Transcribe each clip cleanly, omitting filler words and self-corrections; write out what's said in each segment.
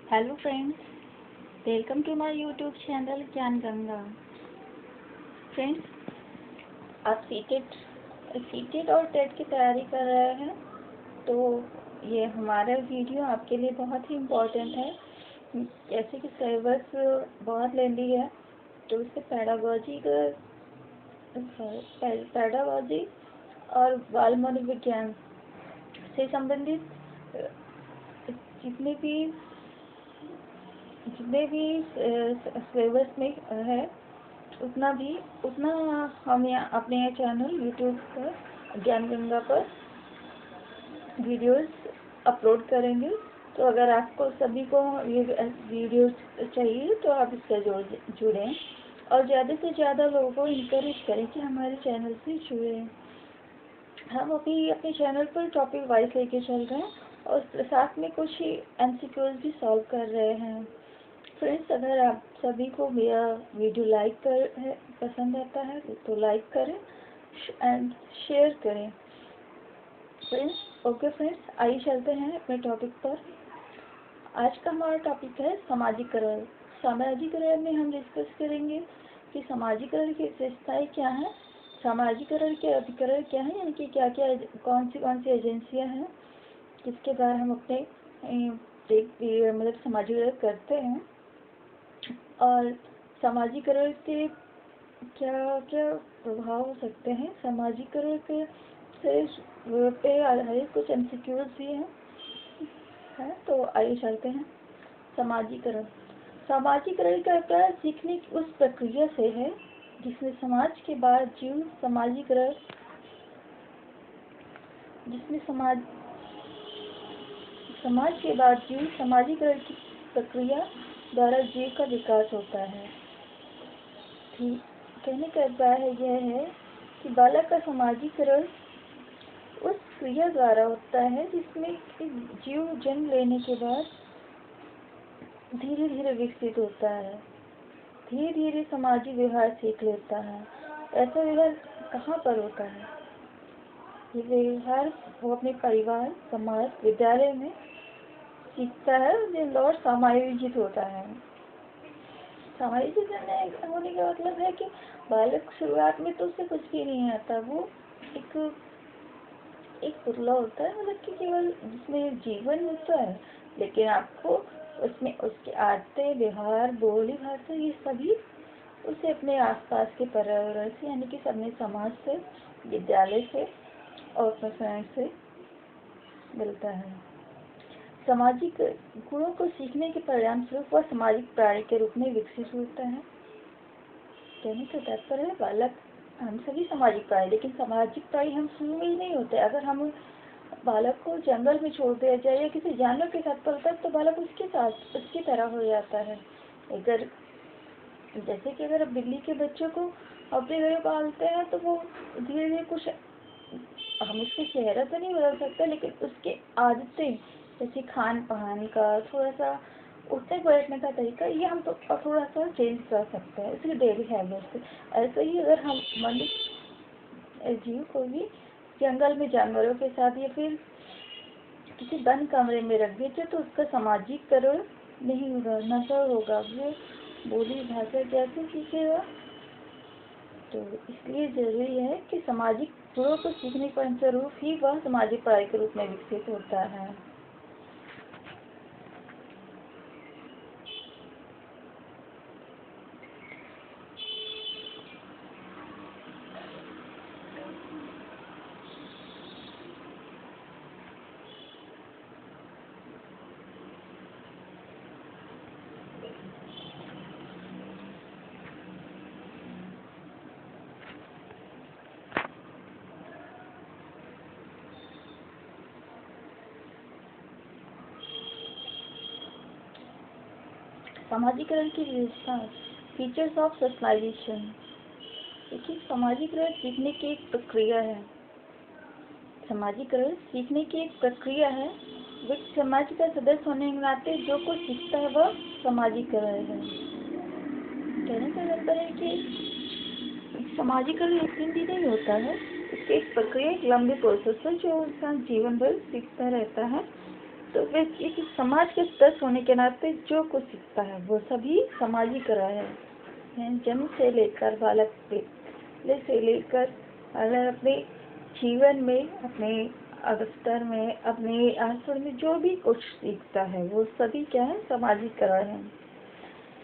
Hello friends, welcome to my YouTube channel Gyan Ganga. Friends, आप CTET और TET की तैयारी कर रहे हैं तो ये हमारा वीडियो आपके लिए बहुत ही इम्पोर्टेंट है। जैसे कि सिलेबस बहुत लेंदी है तो उससे पैडागॉजी और बाल मनोविज्ञान से संबंधित जितने भी सिलेबस में है उतना हम यहाँ अपने चैनल यूट्यूब पर ज्ञान गंगा पर वीडियोस अपलोड करेंगे। तो अगर आपको सभी को ये वीडियोस चाहिए तो आप इससे जुड़ें और ज़्यादा से ज़्यादा लोगों को इनकरेज करें कि हमारे चैनल से जुड़ें। हम अभी अपने चैनल पर टॉपिक वाइज लेके चल रहे हैं और साथ में कुछ MCQs भी सॉल्व कर रहे हैं। फ्रेंड्स, अगर आप सभी को मेरा वीडियो पसंद आता है तो लाइक करें एंड शेयर करें। फ्रेंड्स, आइए चलते हैं अपने टॉपिक पर। आज का हमारा टॉपिक है सामाजिकरण। सामाजिकरण में हम डिस्कस करेंगे कि सामाजिकरण की विशेषताएं क्या हैं, सामाजिकरण के अधिकरण क्या है, यानी कि क्या क्या कौन सी एजेंसियां हैं जिसके द्वारा हम अपने सामाजिकरण करते हैं, और सामाजिकरण के क्या क्या प्रभाव हो सकते हैं। सामाजिकरण के पे आधारित कुछ MCQs भी हैं। तो आइए चलते हैं। सामाजिकरण सामाजिकरण का अर्थ सीखने की उस प्रक्रिया से है जिसमें समाज के बाद जीव सामाजिकरण की प्रक्रिया द्वारा जीव का विकास होता है। कहने का अभिप्राय यह है कि बालक का सामाजिकरण उस क्रिया द्वारा होता है जिसमें जीव जन्म लेने के बाद धीरे धीरे विकसित होता है, धीरे धीरे सामाजिक व्यवहार सीख लेता है। ऐसा व्यवहार कहाँ पर होता है? ये व्यवहार वो अपने परिवार, समाज, विद्यालय में सीखता है और समायोजित होता है। समायोजित होने का मतलब है कि बालक शुरुआत में तो उससे कुछ भी नहीं आता, वो एक पुतला होता है, मतलब कि केवल जिसमें जीवन होता है, लेकिन आपको उसमें उसके आदतें, व्यवहार, बोली, भाषा, ये सभी उसे अपने आसपास के पर्यावरण से, यानी कि अपने समाज से, विद्यालय से और अपने फ्रेंड से मिलता है। सामाजिक गुणों को सीखने के परिणाम स्वरूप वह सामाजिक प्राणी के रूप में विकसित होता है। कहने का तात्पर्य है बालक, हम सभी सामाजिक प्राणी, लेकिन सामाजिक प्राणी हम शुरू में ही नहीं होते। अगर हम बालक को जंगल में छोड़ दिया जाए या किसी जानवर के साथ पलता तो बालक उसकी तरह हो जाता है। जैसे कि अगर बिल्ली के बच्चों को अपने घर पालते हैं तो वो धीरे धीरे कुछ, हम उसके चेहरा तो नहीं बदल सकते, लेकिन उसके आदतें, जैसे खान पान का, थोड़ा सा उठने बैठने का तरीका, ये हम तो थोड़ा सा चेंज कर सकते हैं इसलिए डेली हैबिट से। ऐसे ही अगर हम मनुष्य जीव को भी जंगल में जानवरों के साथ या फिर किसी बंद कमरे में रख देते तो उसका सामाजिकरण नहीं होगा, नशा होगा, वो बोली भाषा कैसे सीखेगा। तो इसलिए जरूरी है कि सामाजिक गुणों को सीखने के अनुरूप ही वह सामाजिक प्राणी के रूप में विकसित होता है। सामाजिकरण की विशेषता, फीचर्स ऑफ सोशलाइजेशन। देखिए, सामाजिकरण सीखने की एक प्रक्रिया है। सामाजिकरण सीखने की एक प्रक्रिया है। व्यक्ति समाज का सदस्य होने के नाते जो कुछ सीखता है वह सामाजिकरण है। कहने का मतलब है कि सामाजिकरण एक दिन भी नहीं होता है, इसकी एक प्रक्रिया, एक लंबी प्रोसेस है जो इंसान जीवन भर सीखता रहता है। तो वे एक समाज के सदस्य होने के नाते जो कुछ सीखता है वो सभी सामाजिकरण है। जन्म से लेकर बालक से लेकर अपने जीवन में, अपने अवस्था में, अपने आचरण में जो भी कुछ सीखता है वो सभी क्या है, सामाजिकरण है।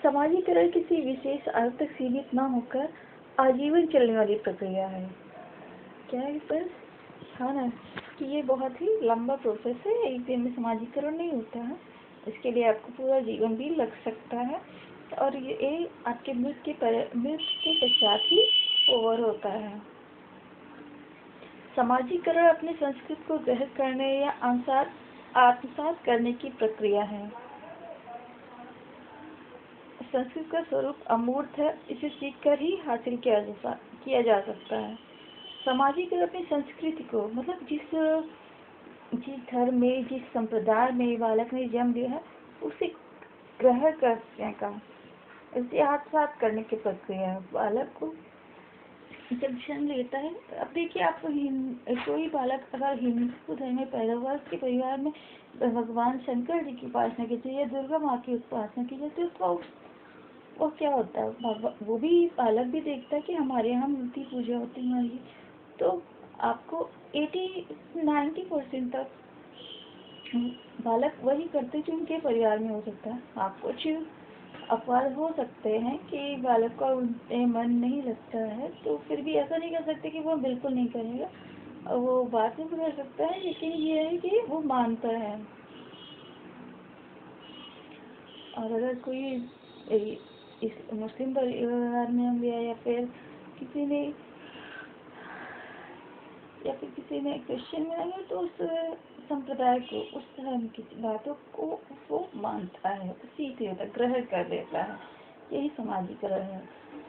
सामाजिकरण किसी विशेष अर्थ तक सीमित न होकर आजीवन चलने वाली प्रक्रिया है। क्या है पर हाँ ना, कि ये बहुत ही लंबा प्रोसेस है, एक दिन में सामाजिकरण नहीं होता है। इसके लिए आपको पूरा जीवन भी लग सकता है और ये आपके मृत्यु के पश्चात ही ओवर होता है। सामाजिकरण अपनी संस्कृति को ग्रहण करने या आत्मसात करने की प्रक्रिया है। संस्कृत का स्वरूप अमूर्त है, इसे सीखकर ही हासिल किया जा सकता है। सामाजिकरण अपनी संस्कृति को, मतलब जिस धर्म में, जिस संप्रदाय में बालक ने जन्म लिया है उसे ग्रहण करने का, उसे आत्मसात करने की प्रक्रिया है। बालक को जब जन्म लेता है, अब देखिए आप कोई बालक अगर हिंदू धर्म में पैदा हुआ, उसके परिवार में भगवान शंकर जी की उपासना की जाती है या दुर्गा माँ की उपासना की जाती है, उसका वो क्या होता है, वो भी बालक भी देखता है कि हमारे यहाँ मूर्ति पूजा होती है हमारी। तो आपको 80-90% तक बालक वही करते जो उनके परिवार में हो सकता है। आप कुछ अपवाद हो सकते हैं कि बालक का उनसे मन नहीं लगता है, तो फिर भी ऐसा नहीं कर सकते कि वो बिल्कुल नहीं करेगा, वो बात में कर सकता है, लेकिन ये है कि वो मानता है। और अगर कोई इस मुस्लिम परिवार में हम गया या फिर किसी ने क्रिश्चियन में आया, तो उस संप्रदाय को, उस धर्म की बातों को वो मानता है, सीख लेता है, ग्रहण कर लेता है। यही सामाजिकरण है।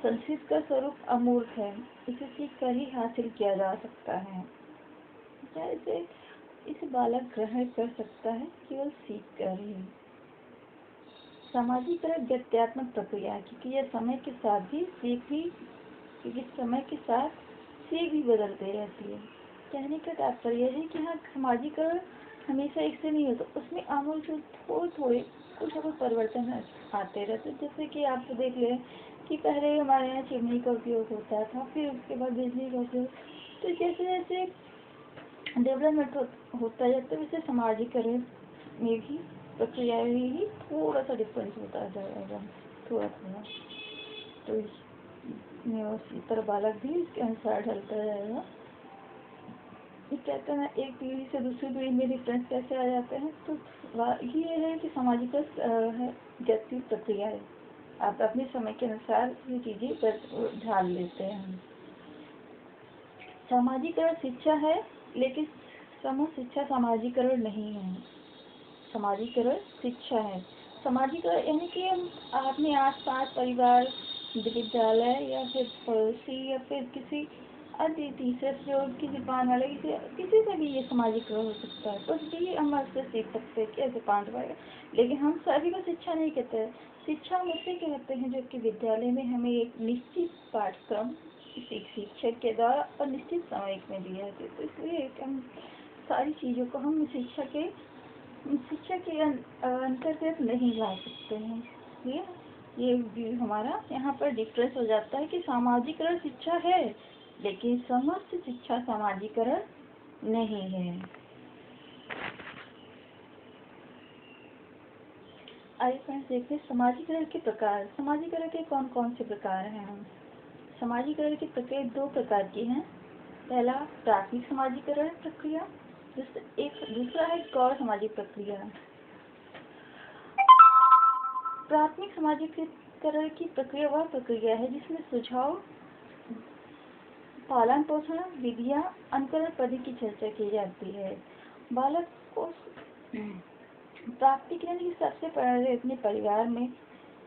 संस्कृत का स्वरूप अमूर्त है, इसे सीख कर ही हासिल किया जा सकता है। इसे बालक ग्रहण कर सकता है केवल सीख कर ही। सामाजिकरण व्यक्त्यात्मक प्रक्रिया है, क्योंकि यह समय के साथ सीख भी बदलते रहती है। कहने का तात्पर्य है कि हाँ, सामाजिकरण हमेशा एक से नहीं होता, उसमें आमूल थोड़े कुछ ना कुछ परिवर्तन आते रहते। जैसे कि आप देख लें कि पहले हमारे यहाँ चिमनी का उपयोग होता था, फिर उसके बाद बिजली का उपयोग, तो जैसे जैसे डेवलपमेंट होता जाता है, वैसे सामाजिकरण में भी प्रक्रिया में ही थोड़ा सा डिफरेंस होता जाएगा, थोड़ा। तो उसी तरह बालक भी इसके अनुसार ढलता जाएगा। ये कहते हैं एक पीढ़ी से दूसरी पीढ़ी में डिफरेंस कैसे आ जाते हैं, तो ये है कि सामाजिक व्यक्ति प्रक्रिया है। आप अपने समय के अनुसार ये चीजें ढाल लेते हैं। सामाजिकरण शिक्षा है, लेकिन शिक्षा सामाजिकरण नहीं है। सामाजिकरण शिक्षा है। सामाजिकरण यानी कि हम अपने आस-पास परिवार, विद्यालय या फिर पड़ोसी या फिर किसी अन्य तीसरे जो किसी दुकान वाले, किसी से भी ये सामाजिकरण हो सकता है। कुछ भी हम उससे सीख सकते हैं, कैसे पाठ पाएगा। लेकिन हम सभी को शिक्षा नहीं कहते हैं। शिक्षा हम उससे कहते हैं जो कि विद्यालय में हमें एक निश्चित पाठ्यक्रम शिक्षक के द्वारा और निश्चित समय में दिया जाता है। तो इसलिए हम सारी चीज़ों को हम शिक्षा के अंतर्गत नहीं ला सकते हैं। ये हमारा यहाँ पर डिफरेंस हो जाता है कि सामाजिकरण शिक्षा है, लेकिन समस्त शिक्षा सामाजिकरण नहीं है। आइए फ्रेंड्स देखते हैं सामाजिकरण के प्रकार। सामाजिकरण के कौन कौन से प्रकार हैं। सामाजिकरण की प्रक्रिया 2 प्रकार की हैं। पहला प्राथमिक सामाजिकरण प्रक्रिया, दूसरा है गौर सामाजिक प्रक्रिया। प्राथमिक सामाजिकरण की प्रक्रिया वह प्रक्रिया है जिसमें सुझाव, पालन पोषण, विधियां, अनुकरण पद्धति की चर्चा की जाती है। बालक को प्राप्ति के लिए सबसे पहले अपने परिवार में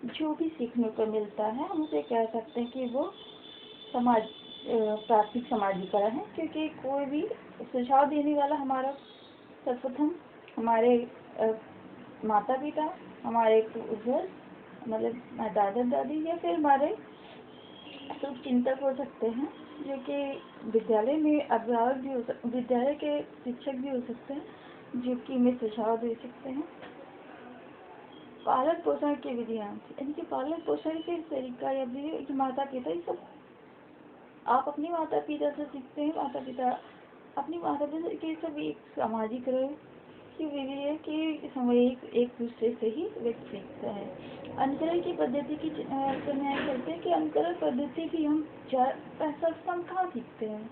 जो भी सीखने को मिलता है, हम उसे कह सकते हैं कि वो प्राथमिक सामाजिकरण है। क्योंकि कोई भी सुझाव देने वाला हमारा सर्वप्रथम हमारे माता पिता, हमारे पूर्वज, मतलब दादा दादी, या फिर हमारे चिंतक हो सकते हैं, जो कि विद्यालय में अभिभावक भी विद्यालय के शिक्षक भी हो सकते हैं। जो कि मैं सुझाव दे सकते हैं। पालन पोषण की विधियाँ, इनके पालन पोषण के तरीका या भी माता पिता, ये सब आप अपने माता पिता से सीखते हैं। माता पिता अपने माता पिता के सब एक सामाजिक रहे की विधि है कि सामूहिक एक दूसरे से ही व्यक्ति सीखता है। अनुकरण की पद्धति की न्याय करते हैं कि अनुकरण पद्धति भी हम ऐसा हम कहाँ सीखते हैं,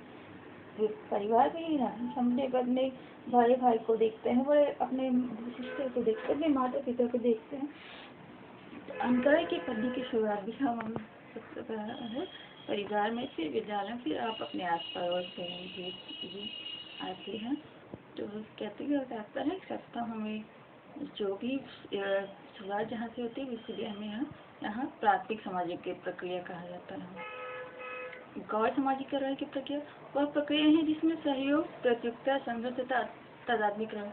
परिवार में ही ना। हम अपने भाई को देखते हैं, बड़े अपने सिस्टर को देखते हैं, अपने माता पिता को देखते हैं। तो अनुकरण की पद्धति की शुरुआत भी हम सबसे पहला है परिवार में, फिर विद्यालय, फिर आप अपने आस पड़ोस से आते हैं। तो कहते हैं सकता हमें जो भी शुरुआत जहाँ से होती है इसलिए हमें यहाँ प्राथमिक सामाजिक प्रक्रिया कहा जाता है। गौर सामाजिकरण की प्रक्रिया वह प्रक्रिया है जिसमें सहयोग, प्रतियोगिता, संघर्ष तथा तादात्म्यकरण।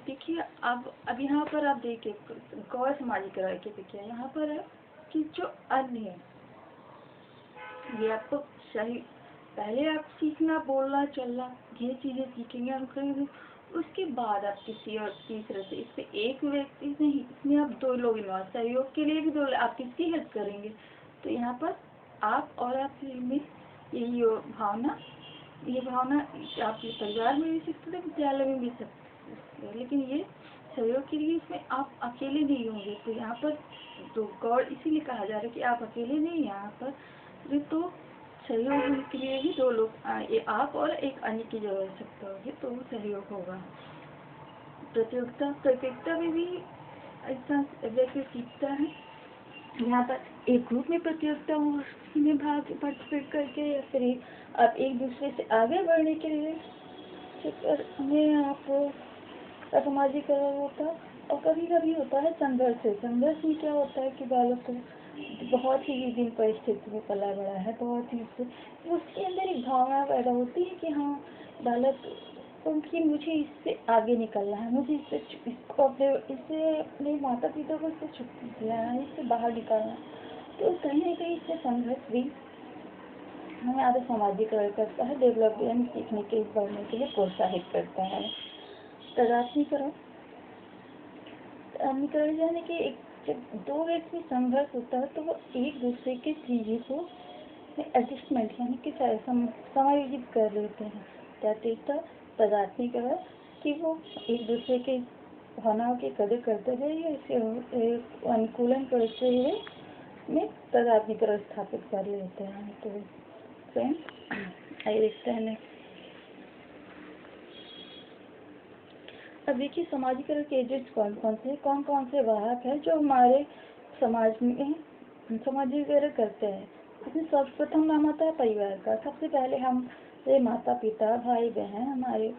देखिए अब यहाँ पर आप देखिए गौर सामाजिकरण की प्रक्रिया यहाँ पर है कि जो अन्य है ये आपको सही, पहले आप सीखना, बोलना, चलना, ये चीजें सीखेंगे हम करेंगे। उसके बाद आप किसी और तीसरे से, इसमें एक व्यक्ति नहीं, इसमें आप दो लोग इन्वॉल्व, सहयोग के लिए भी दो, आप किसकी हेल्प करेंगे। तो यहाँ पर आप और आप में ये भावना आप परिवार में भी सीखते थे, विद्यालय में भी सीखते थे, लेकिन ये सहयोग के लिए इसमें आप अकेले नहीं होंगे। तो यहाँ पर तो गौर इसीलिए कहा जा रहा है कि आप अकेले नहीं, यहाँ पर तो सहयोग के लिए भी दो लोग, आप और एक अन्य की आवश्यकता होगी, तो वो सहयोग होगा। प्रतियोगिता में भी ऐसा व्यक्ति सीखता है। यहाँ पर एक ग्रुप में प्रतियोगिता में पार्टिसिपेट करके या फिर आप एक दूसरे से आगे बढ़ने के लिए में आप सामाजिकरण होता है। और कभी कभी होता है संघर्ष। संघर्ष में क्या होता है कि बालक को बहुत ही विभिन्न परिस्थिति में पला बड़ा है, बहुत ही उसके अंदर एक भावना पैदा होती है कि हाँ बालक कि मुझे इससे आगे निकलना है, मुझे इससे अपने माता पिता को इससे छुट्टी दिलाना है, इससे बाहर निकलना है। तो कहीं ना कहीं इससे संघर्ष भी हमें आगे सामाजिकरण करता है, डेवलपमेंट सीखने के बढ़ने के लिए प्रोत्साहित करता है। तादात्म्यकरण यानी कि जब दो व्यक्ति संघर्ष होता है तो वो एक दूसरे के चीज़ों को एडजस्टमेंट यानी कि समायोजित कर लेते हैं। तादात्म्यकरण कि वो एक दूसरे के भावनाओं की कदर करते हुए या इसे अनुकूलन करते हुए में तादात्म्यकरण स्थापित कर लेते हैं। तो फ्रेंड्स आइए देखते हैं। अब देखिए सामाजिकरण के एजेंट्स कौन से वाहक हैं जो हमारे समाज में सामाजिकरण करते हैं। इसमें सर्वप्रथम नाम आता है परिवार का। सबसे पहले हमारे माता पिता, भाई बहन, हमारे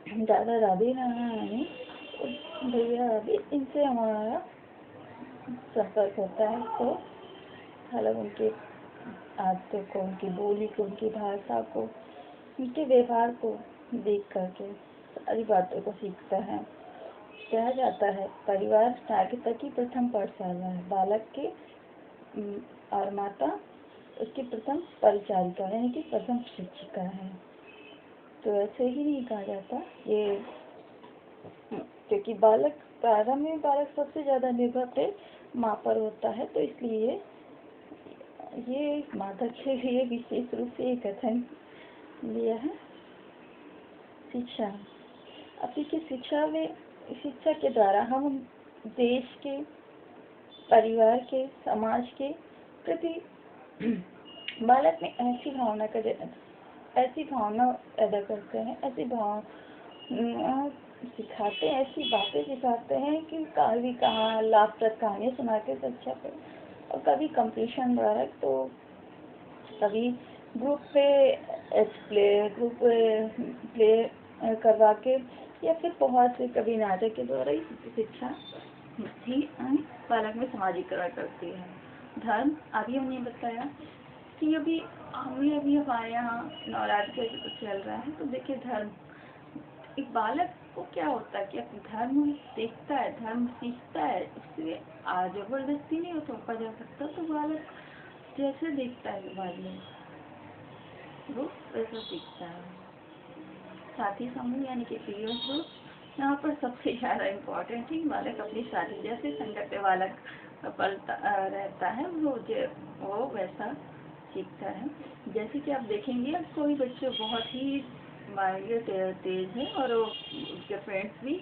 दादा दादी, नाना नानी, भैया भाभी, इनसे हमारा संपर्क होता है। तो हालांकि उनके आदतों को, उनकी बोली को, उनकी भाषा को, उनके व्यवहार को देख करके सारी बातों को सीखता है। कहा जाता है परिवार नागरिकता की प्रथम पाठशाला है। बालक के और माता उसकी प्रथम परिचारिका यानी कि प्रथम शिक्षिका है। तो ऐसे ही नहीं कहा जाता ये, क्योंकि बालक प्रारंभ में बालक सबसे ज्यादा निर्भर पे माँ पर होता है, तो इसलिए ये माता के लिए विशेष रूप से एक कथन लिया है। शिक्षा, अब देखिए शिक्षा के द्वारा हम देश के, परिवार के, समाज के प्रति बालक में ऐसी भावना पैदा करते हैं, ऐसी भावना सिखाते हैं, ऐसी बातें सिखाते हैं कि कभी कहाँ लाभप्रद कहानियाँ सुना के शिक्षा पर, और कभी कंपटीशन द्वारा, तो कभी ग्रुप प्ले करवा के, या फिर बहुत से कभी नाटक के द्वारा ही शिक्षा ही बालक में समाजीकरण करती है। धर्म, अभी हमने बताया कि अभी हमारे यहाँ नवरात्रि चल रहा है, तो देखिए धर्म, एक बालक को क्या होता है कि अपने धर्म देखता है, धर्म सीखता है, इसलिए जबरदस्ती नहीं थोपा जा सकता। तो बालक जैसे देखता है बाद में वो वैसा सीखता है। साथी समूह यानी कि पीयर ग्रुप, यहाँ पर सबसे ज़्यादा इम्पोर्टेंट ही बालक अपनी शादी जैसे संकट में बालक पलता रहता है वो वैसा सीखता है। जैसे कि आप देखेंगे कोई बच्चे बहुत ही माइंड तेज है और उसके फ्रेंड्स भी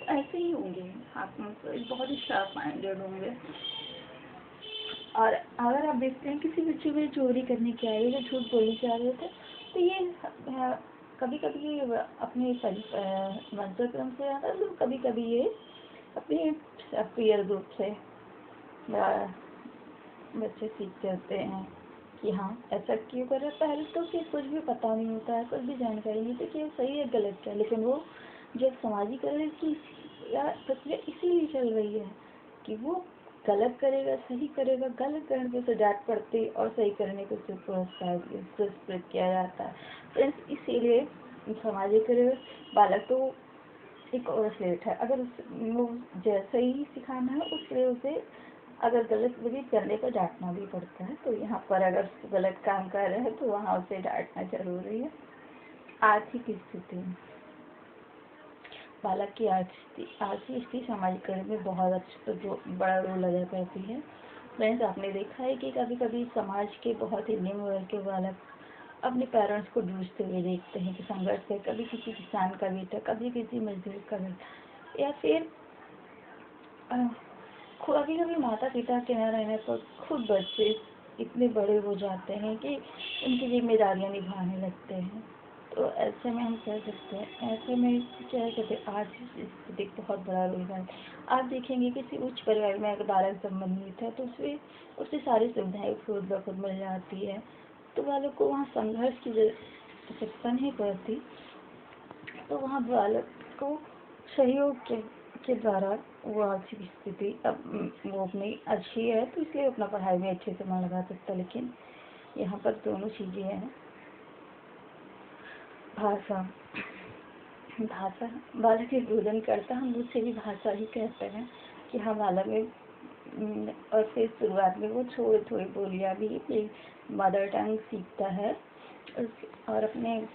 ऐसे ही होंगे, आप बहुत ही शार्प माइंडेड होंगे। और अगर आप देखते हैं किसी बच्चे को चोरी करने की आई है, झूठ बोलने की आ रही है, तो ये कभी कभी अपने मंत्रक्रम से आता है, तो कभी कभी ये अपने पीयर ग्रुप से बच्चे सीखते होते हैं कि हाँ ऐसा क्यों कर रहा है। पहले तो फिर कुछ भी पता नहीं होता है, कुछ भी जानकारी नहीं होती कि ये सही है गलत है, लेकिन वो जब सामाजिकरण की प्रक्रिया इसीलिए चल रही है कि वो गलत करेगा सही करेगा, गलत करने पे उसे डांट पड़ती और सही करने को उसे पुरस्कृत किया जाता है। फ्रेंड्स इसीलिए सामाजिकरण बालक तो एक और स्लेट है, अगर वो जैसे ही सिखाना है उसके उसे अगर गलत भी करने पर डांटना भी पड़ता है। तो यहाँ पर अगर गलत काम कर रहे हैं तो वहाँ उसे डांटना जरूरी है। आर्थिक स्थिति, बालक की आर्थिक स्थिति सामाजिकरण में बहुत बड़ा रोल अदा करती है। फ्रेंड्स आपने देखा है कि कभी कभी समाज के बहुत ही निम्न वर्ग के बालक अपने पेरेंट्स को जूझते हुए देखते हैं कि संघर्ष है, कभी किसी किसान का बेटा, कभी किसी मजदूर का बेटा, या फिर कभी कभी माता पिता के न रहने पर खुद बच्चे इतने बड़े हो जाते हैं कि उनकी जिम्मेदारियां निभाने लगते हैं। तो ऐसे में हम कह सकते हैं, ऐसे में क्या कहते हैं, आर्थिक स्थिति बहुत बड़ा रोल है। आप देखेंगे किसी उच्च परिवार में अगर बालक संबंधित है तो उससे सारी सुविधाएं खुद ब खुद मिल जाती है, तो बालक को वहाँ संघर्ष की आवश्यकता नहीं पड़ती। तो वहाँ बालक को सहयोग के द्वारा वो आर्थिक स्थिति वो अपनी अच्छी है तो इसलिए अपना पढ़ाई में अच्छे से मन लगा सकता है। लेकिन यहाँ पर दोनों चीज़ें हैं। भाषा, बालक एक रुदन करता, हम उससे भी भाषा ही कहते हैं कि हाँ बालक में और फिर शुरुआत में वो थोड़ी थोड़ी बोलियाँ भी मदर टंग सीखता है और अपने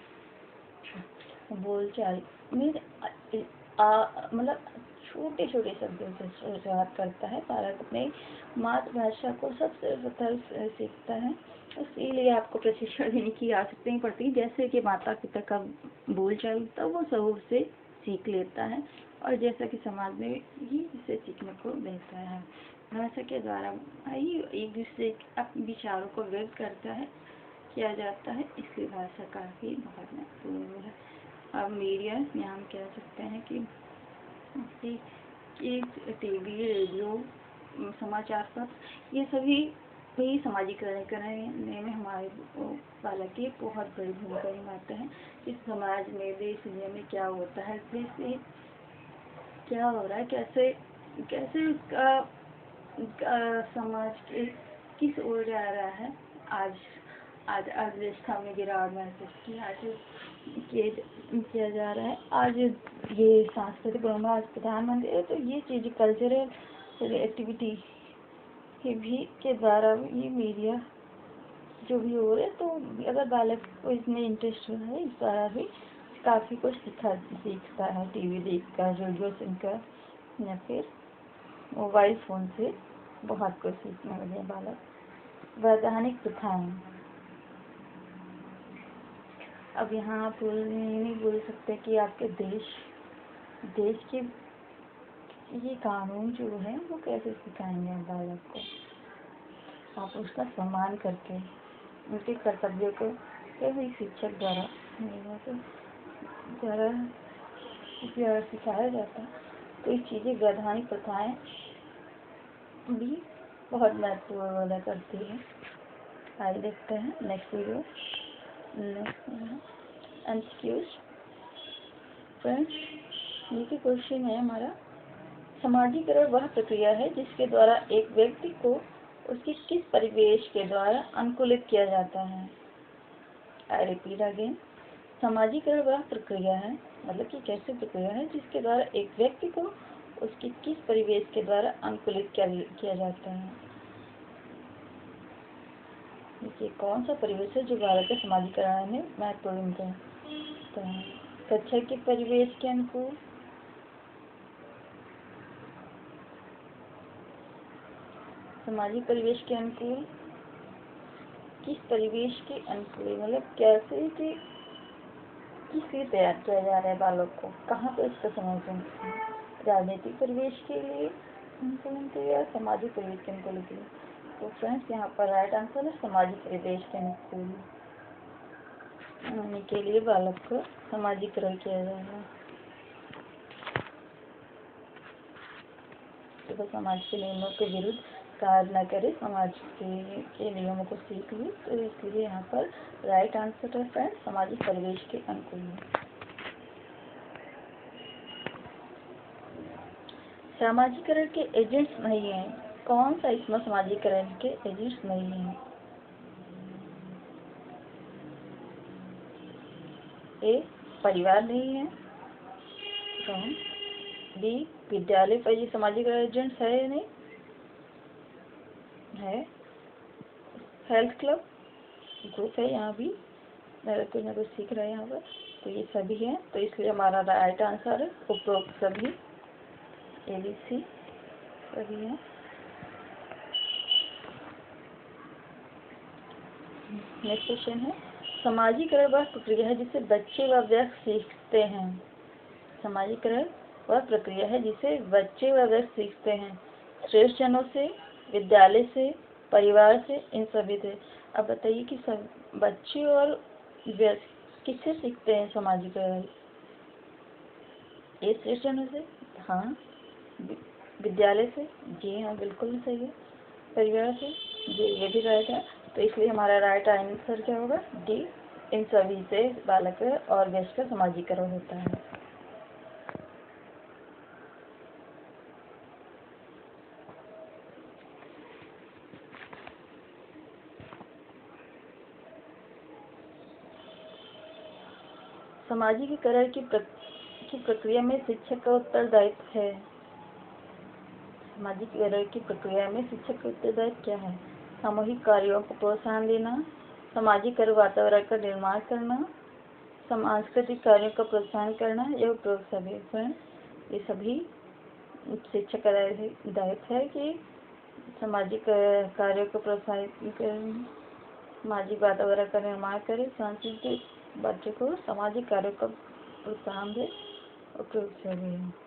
बोलचाल में मतलब छोटे छोटे शब्दों से शुरुआत करता है। बालक अपने मातृभाषा को सबसे प्रथम सीखता है, इसीलिए आपको प्रशिक्षण देने की आवश्यकता नहीं पड़ती। जैसे कि माता पिता का बोलचाल होता है वो सब से सीख लेता है, और जैसा कि समाज में ही इसे सीखने को मिलता है। भाषा के द्वारा ही एक दूसरे अपने विचारों को व्यक्त करता है किया जाता है, इसलिए भाषा काफ़ी बहुत महत्वपूर्ण है। अब मीडिया में हम कह सकते हैं कि टीवी, रेडियो, समाचार पत्र, ये सभी भी सामाजिकरण करने में हमारे बालक की बहुत बड़ी भूमिका निभाते हैं। इस समाज में देश दुनिया में क्या होता है, देश में क्या हो रहा है, कैसे कैसे उसका समाज के किस ओर जा रहा है। आज आज अर्थव्यवस्था में गिरावट महसूस किया जा रहा है। आज ये सांस्कृतिक परंपरा, आज प्रधानमंत्री है, तो ये चीज़ कल्चरल एक्टिविटी के द्वारा ये मीडिया जो भी हो रहा है, तो अगर बालक को इसमें इंटरेस्ट है इस द्वारा भी काफ़ी कुछ सीखता है। टीवी देखकर, रेडियो सुनकर, या फिर मोबाइल फ़ोन से बहुत कुछ सीखने लगे बालक। वैधानिक प्रथाएं, अब यहाँ आप नहीं बोल सकते कि आपके देश के ये कानून जो है वो कैसे सिखाएंगे बालक को। आप उसका सम्मान करके उनके कर्तव्यों को भी शिक्षक द्वारा सिखाया जाता है। तो ये चीज़ें, वैधानिक प्रथाएं भी बहुत महत्वपूर्ण अदा करती है। आइए देखते हैं नेक्स्ट वीडियो। एमसीक्यूज फ्रेंड्स, ये क्वेश्चन है हमारा, सामाजिकरण वह प्रक्रिया है जिसके द्वारा एक व्यक्ति को उसके किस परिवेश के द्वारा अनुकूलित किया जाता है। आई रिपीट अगेन, सामाजिकरण वह प्रक्रिया है, मतलब कि कैसे प्रक्रिया है जिसके द्वारा एक व्यक्ति को उसके किस परिवेश के द्वारा अनुकूलित किया जाता है। देखिए कौन सा परिवेश है जो बालक के सामाजिकरण में महत्वपूर्ण है। तो कक्षा के परिवेश के अनुकूल, सामाजिक परिवेश के अनुकूल, किस परिवेश के अनुकूल मतलब कैसे कि किस लिए तैयार किया जा रहा है बालक को, कहाँ पे इसका समर्थन, राजनीतिक परिवेश के लिए अनुकूलन के लिए या सामाजिक परिवेश के अनुकूलन के लिए। तो फ्रेंड्स यहाँ पर राइट आंसर है सामाजिक परिवेश के अनुकूल होने के लिए बालक को सामाजिकरण किया जाएगा। तो समाज के नियमों के विरुद्ध कार्य न करे, समाज के नियमों को सीख ली, तो इसलिए यहाँ पर राइट आंसर है फ्रेंड्स सामाजिक परिवेश के अनुकूल। सामाजिकरण के एजेंट्स नहीं है, कौन सा इसमें सामाजिकरण के एजेंट्स नहीं है? ए परिवार नहीं है, बी विद्यालय पर ये सामाजिकरण एजेंट्स है या नहीं है, हेल्थ क्लब ग्रुप है, यहाँ भी कुछ ना कुछ सीख रहे हैं यहाँ पर, तो ये सभी है, तो इसलिए हमारा राइट आंसर है उपरोक्त सभी, ABC सभी है। नेक्स्ट क्वेश्चन है, सामाजिकरण वह प्रक्रिया है जिसे बच्चे व वयस्क सीखते हैं। सामाजिकरण वह प्रक्रिया है जिसे बच्चे व वयस्क सीखते हैं, श्रेष्ठ जनों से, विद्यालय से, परिवार से, इन सभी से। अब बताइए कि सब बच्चे और वयस्क किससे सीखते हैं सामाजिकरण? ये श्रेष्ठ जनों से, हाँ। विद्यालय से, जी हाँ बिल्कुल सही है। परिवार से, जी ये भी राइट है, तो इसलिए हमारा राइट आंसर क्या होगा, डी, इन सभी से बालक और वयस्क का सामाजिकरण होता है। सामाजिकरण की प्रक्रिया में शिक्षक का उत्तरदायित्व है। सामाजिकरण की प्रक्रिया में शिक्षक का उत्तरदायित्व क्या है? सामूहिक कार्यों को प्रोत्साहन देना, सामाजिकरण वातावरण का निर्माण करना, सांस्कृतिक कार्यों का प्रोत्साहन करना, यह उपरोक्त सभी ये सभी शिक्षक का दायित्व है कि सामाजिक कार्यों को प्रोत्साहित करें, सामाजिक वातावरण का निर्माण करें, सांस्कृतिक बच्चों को सामाजिक कार्यों का प्रोत्साहन दे, उपरोक्त सभी है।